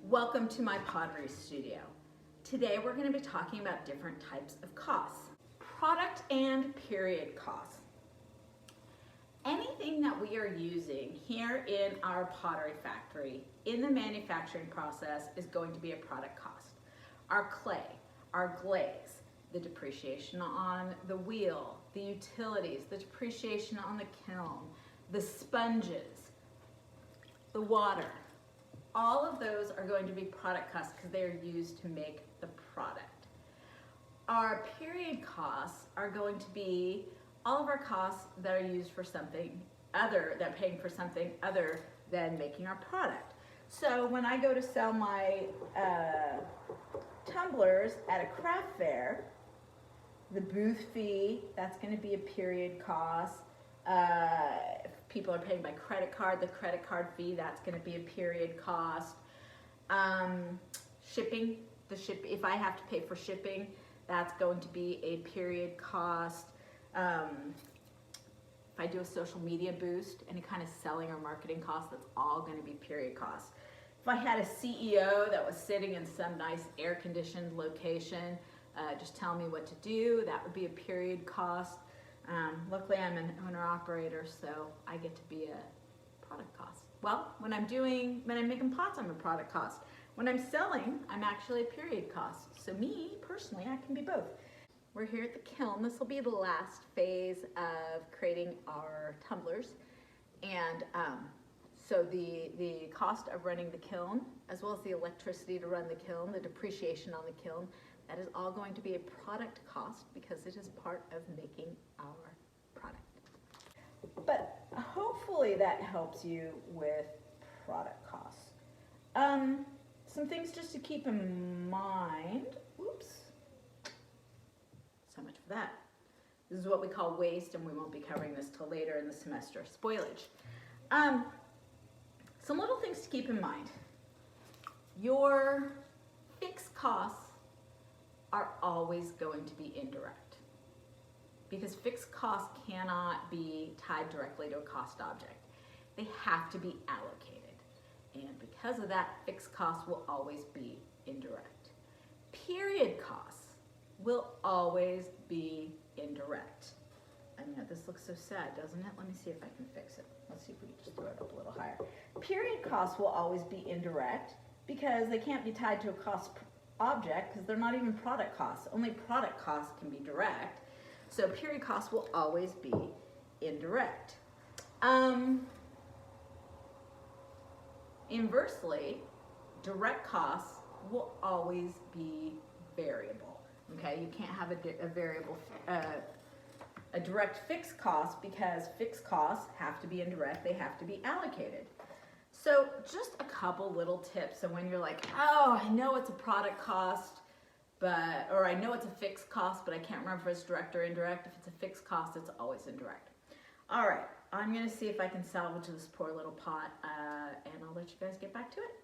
Welcome to my pottery studio. Today we're going to be talking about different types of costs. Product and period costs. Anything that we are using here in our pottery factory in the manufacturing process is going to be a product cost. Our clay, our glaze, the depreciation on the wheel, the utilities, the depreciation on the kiln, the sponges, the water. All of those are going to be product costs because they are used to make the product. Our period costs are going to be all of our costs that are used for something other, that paying for something other than making our product. So when I go to sell my tumblers at a craft fair, the booth fee, that's going to be a period cost. If people are paying by credit card, the credit card fee, that's going to be a period cost. Shipping, if I have to pay for shipping, that's going to be a period cost. If I do a social media boost, any kind of selling or marketing cost, that's all going to be period cost. If I had a CEO that was sitting in some nice air-conditioned location, just telling me what to do, that would be a period cost. Luckily I'm an owner-operator, so I get to be a product cost. Well, when I'm making pots, I'm a product cost. When I'm selling, I'm actually a period cost. So me, personally, I can be both. We're here at the kiln. This will be the last phase of creating our tumblers. And so the cost of running the kiln, as well as the electricity to run the kiln, the depreciation on the kiln, that is all going to be a product cost because it is part of making our product. But hopefully that helps you with product costs. Some things just to keep in mind. Oops. So much for that. This is what we call waste, and we won't be covering this till later in the semester. Spoilage. Some little things to keep in mind. Your fixed costs are always going to be indirect because fixed costs cannot be tied directly to a cost object. They have to be allocated, and because of that, fixed costs will always be indirect. Period costs will always be indirect. I know this looks so sad, doesn't it? Let me see if I can fix it. Let's see if we can just throw it up a little higher. Period costs will always be indirect because they can't be tied to a cost object because they're not even product costs. Only product costs can be direct. So period costs will always be indirect. Inversely, direct costs will always be variable. Okay, you can't have a variable, a direct fixed cost because fixed costs have to be indirect. They have to be allocated. So just a couple little tips. So when you're like, oh, I know it's a product cost, or I know it's a fixed cost, but I can't remember if it's direct or indirect. If it's a fixed cost, it's always indirect. All right, I'm gonna see if I can salvage this poor little pot, and I'll let you guys get back to it.